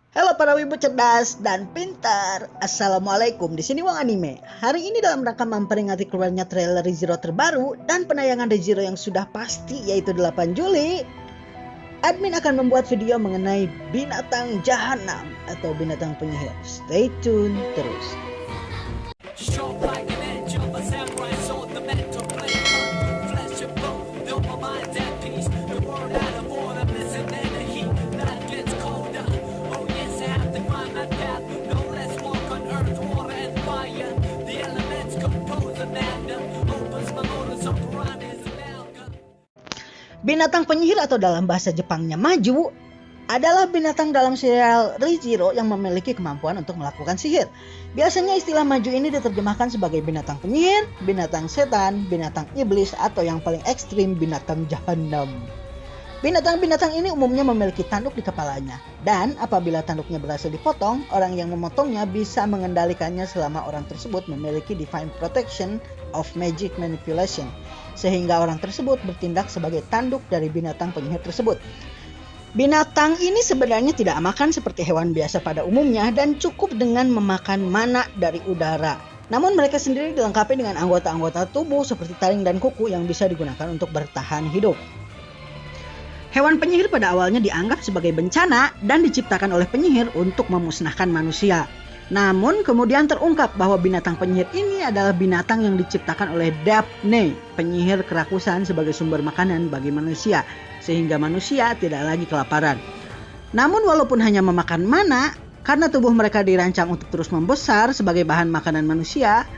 Halo para wibu cerdas dan pintar. Assalamualaikum, di sini Wang Anime. Hari ini dalam rangka memperingati keluarnya trailer ReZero terbaru dan penayangan ReZero yang sudah pasti yaitu 8 Juli, admin akan membuat video mengenai binatang jahanam atau binatang penyihir. Stay tune terus. Binatang penyihir atau dalam bahasa Jepangnya Maju adalah binatang dalam serial ReZero yang memiliki kemampuan untuk melakukan sihir. Biasanya istilah Maju ini diterjemahkan sebagai binatang penyihir, binatang setan, binatang iblis, atau yang paling ekstrim binatang jahanam. Binatang-binatang ini umumnya memiliki tanduk di kepalanya, dan apabila tanduknya berhasil dipotong, orang yang memotongnya bisa mengendalikannya selama orang tersebut memiliki Divine Protection of Magic Manipulation, sehingga orang tersebut bertindak sebagai tanduk dari binatang penyihir tersebut. Binatang ini sebenarnya tidak makan seperti hewan biasa pada umumnya dan cukup dengan memakan mana dari udara. Namun mereka sendiri dilengkapi dengan anggota-anggota tubuh seperti taring dan kuku yang bisa digunakan untuk bertahan hidup. Hewan penyihir pada awalnya dianggap sebagai bencana dan diciptakan oleh penyihir untuk memusnahkan manusia. Namun kemudian terungkap bahwa binatang penyihir ini adalah binatang yang diciptakan oleh Daphne, penyihir kerakusan sebagai sumber makanan bagi manusia, sehingga manusia tidak lagi kelaparan. Namun walaupun hanya memakan mana, karena tubuh mereka dirancang untuk terus membesar sebagai bahan makanan manusia,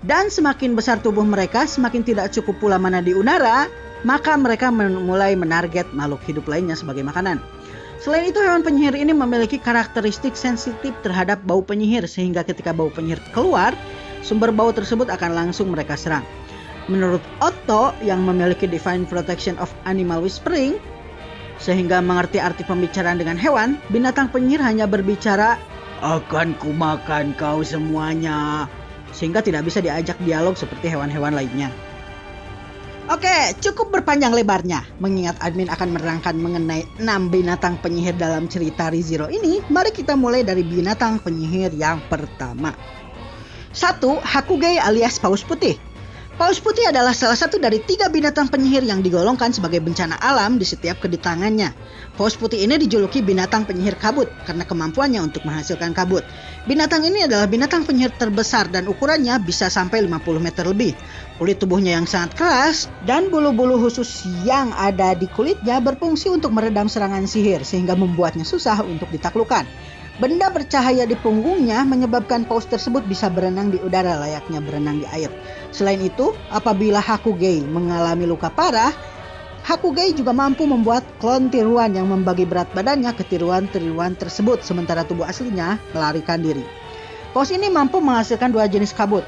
dan semakin besar tubuh mereka, semakin tidak cukup pula mana di udara, maka mereka mulai menarget makhluk hidup lainnya sebagai makanan. Selain itu, hewan penyihir ini memiliki karakteristik sensitif terhadap bau penyihir, sehingga ketika bau penyihir keluar, sumber bau tersebut akan langsung mereka serang. Menurut Otto yang memiliki Divine Protection of Animal Whispering, sehingga mengerti arti pembicaraan dengan hewan, binatang penyihir hanya berbicara, "Akan kumakan kau semuanya," sehingga tidak bisa diajak dialog seperti hewan-hewan lainnya. Oke, cukup berpanjang lebarnya. Mengingat admin akan menerangkan mengenai 6 binatang penyihir dalam cerita ReZero ini, mari kita mulai dari binatang penyihir yang pertama. 1. Hakugei alias Paus Putih. Paus Putih adalah salah satu dari 3 binatang penyihir yang digolongkan sebagai bencana alam di setiap kedatangannya. Paus Putih ini dijuluki binatang penyihir kabut karena kemampuannya untuk menghasilkan kabut. Binatang ini adalah binatang penyihir terbesar dan ukurannya bisa sampai 50 meter lebih. Kulit tubuhnya yang sangat keras dan bulu-bulu khusus yang ada di kulitnya berfungsi untuk meredam serangan sihir sehingga membuatnya susah untuk ditaklukkan. Benda bercahaya di punggungnya menyebabkan paus tersebut bisa berenang di udara layaknya berenang di air. Selain itu, apabila Hakugei mengalami luka parah, Hakugei juga mampu membuat klon tiruan yang membagi berat badannya ke tiruan-tiruan tersebut, sementara tubuh aslinya melarikan diri. Paus ini mampu menghasilkan 2 jenis kabut.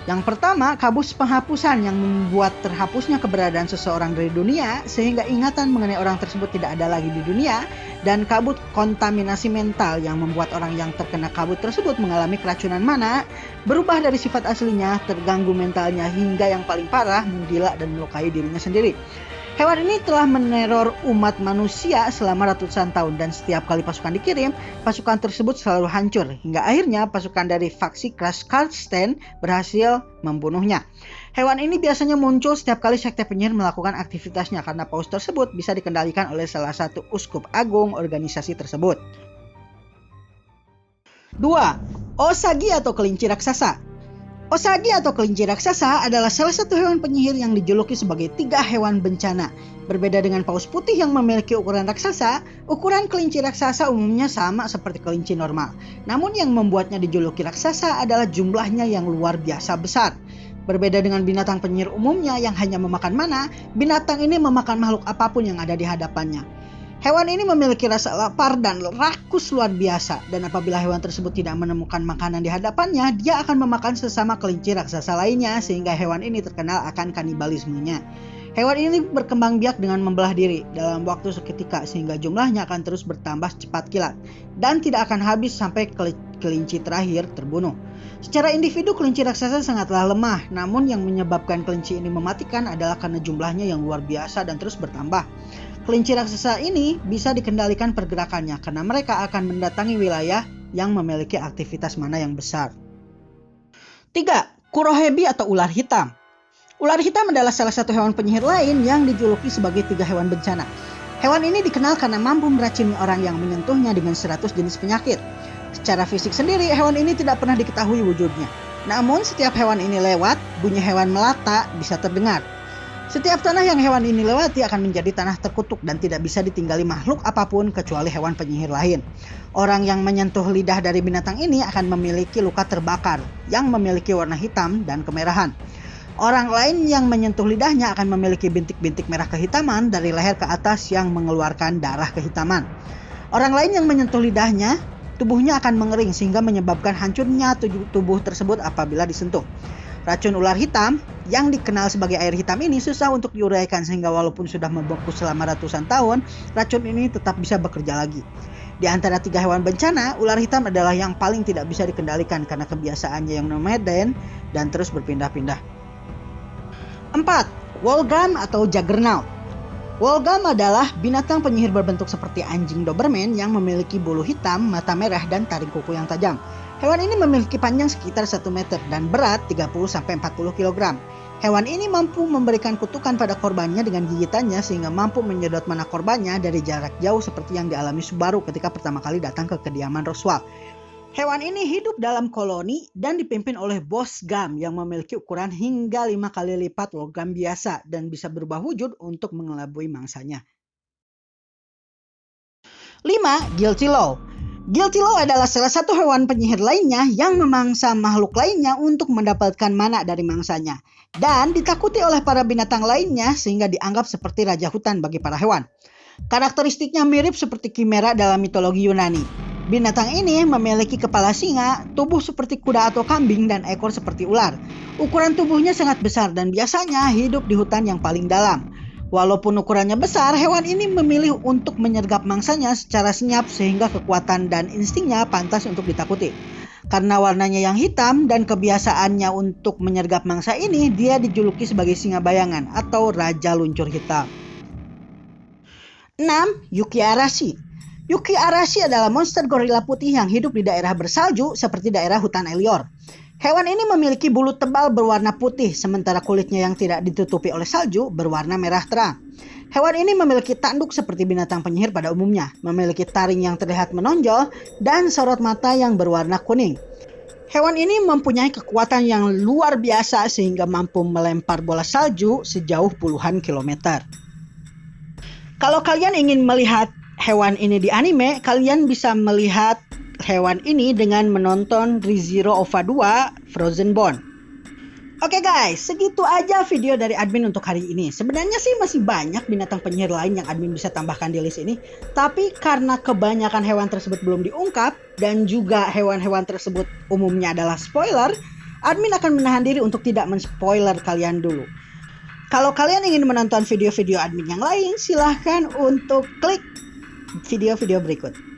Yang pertama, kabut penghapusan yang membuat terhapusnya keberadaan seseorang dari dunia sehingga ingatan mengenai orang tersebut tidak ada lagi di dunia, dan kabut kontaminasi mental yang membuat orang yang terkena kabut tersebut mengalami keracunan mana, berubah dari sifat aslinya, terganggu mentalnya hingga yang paling parah menggila dan melukai dirinya sendiri. Hewan ini telah meneror umat manusia selama ratusan tahun dan setiap kali pasukan dikirim, pasukan tersebut selalu hancur hingga akhirnya pasukan dari faksi Kraskarsten berhasil membunuhnya. Hewan ini biasanya muncul setiap kali sekte penyihir melakukan aktivitasnya karena paus tersebut bisa dikendalikan oleh salah satu uskup agung organisasi tersebut. 2. Osagi atau kelinci raksasa. Osagi atau kelinci raksasa adalah salah satu hewan penyihir yang dijuluki sebagai 3 hewan bencana. Berbeda dengan paus putih yang memiliki ukuran raksasa, ukuran kelinci raksasa umumnya sama seperti kelinci normal. Namun yang membuatnya dijuluki raksasa adalah jumlahnya yang luar biasa besar. Berbeda dengan binatang penyihir umumnya yang hanya memakan mana, binatang ini memakan makhluk apapun yang ada di hadapannya. Hewan ini memiliki rasa lapar dan rakus luar biasa, dan apabila hewan tersebut tidak menemukan makanan di hadapannya, dia akan memakan sesama kelinci raksasa lainnya sehingga hewan ini terkenal akan kanibalismenya. Hewan ini berkembang biak dengan membelah diri dalam waktu seketika sehingga jumlahnya akan terus bertambah cepat kilat dan tidak akan habis sampai kelinci terakhir terbunuh. Secara individu kelinci raksasa sangatlah lemah, namun yang menyebabkan kelinci ini mematikan adalah karena jumlahnya yang luar biasa dan terus bertambah. Kelinci raksasa ini bisa dikendalikan pergerakannya karena mereka akan mendatangi wilayah yang memiliki aktivitas mana yang besar. 3. Kurohebi atau ular hitam. Ular hitam adalah salah satu hewan penyihir lain yang dijuluki sebagai 3 hewan bencana. Hewan ini dikenal karena mampu meracuni orang yang menyentuhnya dengan 100 jenis penyakit. Secara fisik sendiri, hewan ini tidak pernah diketahui wujudnya. Namun, setiap hewan ini lewat, bunyi hewan melata bisa terdengar. Setiap tanah yang hewan ini lewati akan menjadi tanah terkutuk dan tidak bisa ditinggali makhluk apapun kecuali hewan penyihir lain. Orang yang menyentuh lidah dari binatang ini akan memiliki luka terbakar yang memiliki warna hitam dan kemerahan. Orang lain yang menyentuh lidahnya akan memiliki bintik-bintik merah kehitaman dari leher ke atas yang mengeluarkan darah kehitaman. Orang lain yang menyentuh lidahnya, tubuhnya akan mengering sehingga menyebabkan hancurnya tubuh tersebut apabila disentuh. Racun ular hitam yang dikenal sebagai air hitam ini susah untuk diuraikan sehingga walaupun sudah membeku selama ratusan tahun, racun ini tetap bisa bekerja lagi. Di antara 3 hewan bencana, ular hitam adalah yang paling tidak bisa dikendalikan karena kebiasaannya yang nomaden dan terus berpindah-pindah. 4. Wolfram atau Juggernaut. Wolfram adalah binatang penyihir berbentuk seperti anjing Doberman yang memiliki bulu hitam, mata merah, dan taring kuku yang tajam. Hewan ini memiliki panjang sekitar 1 meter dan berat 30-40 kg. Hewan ini mampu memberikan kutukan pada korbannya dengan gigitannya sehingga mampu menyedot mana korbannya dari jarak jauh seperti yang dialami Subaru ketika pertama kali datang ke kediaman Roswell. Hewan ini hidup dalam koloni dan dipimpin oleh bos Gam yang memiliki ukuran hingga 5 kali lipat logam biasa dan bisa berubah wujud untuk mengelabui mangsanya. 5. Giltilow. Giltilow adalah salah satu hewan penyihir lainnya yang memangsa makhluk lainnya untuk mendapatkan mana dari mangsanya dan ditakuti oleh para binatang lainnya sehingga dianggap seperti raja hutan bagi para hewan. Karakteristiknya mirip seperti Chimera dalam mitologi Yunani. Binatang ini memiliki kepala singa, tubuh seperti kuda atau kambing, dan ekor seperti ular. Ukuran tubuhnya sangat besar dan biasanya hidup di hutan yang paling dalam. Walaupun ukurannya besar, hewan ini memilih untuk menyergap mangsanya secara senyap sehingga kekuatan dan instingnya pantas untuk ditakuti. Karena warnanya yang hitam dan kebiasaannya untuk menyergap mangsa ini, dia dijuluki sebagai singa bayangan atau raja luncur hitam. 6. Yuki Arashi. Yuki Arashi adalah monster gorila putih yang hidup di daerah bersalju seperti daerah hutan Elior. Hewan ini memiliki bulu tebal berwarna putih, sementara kulitnya yang tidak ditutupi oleh salju berwarna merah terang. Hewan ini memiliki tanduk seperti binatang penyihir pada umumnya, memiliki taring yang terlihat menonjol, dan sorot mata yang berwarna kuning. Hewan ini mempunyai kekuatan yang luar biasa sehingga mampu melempar bola salju sejauh puluhan kilometer. Kalau kalian ingin melihat hewan ini di anime, kalian bisa melihat hewan ini dengan menonton ReZero OVA 2 Frozen Bone. Oke guys, segitu aja video dari admin untuk hari ini. Sebenarnya sih masih banyak binatang penyihir lain yang admin bisa tambahkan di list ini, tapi karena kebanyakan hewan tersebut belum diungkap dan juga hewan-hewan tersebut umumnya adalah spoiler, admin akan menahan diri untuk tidak men-spoiler kalian dulu. Kalau kalian ingin menonton video-video admin yang lain, silahkan untuk klik video-video berikut.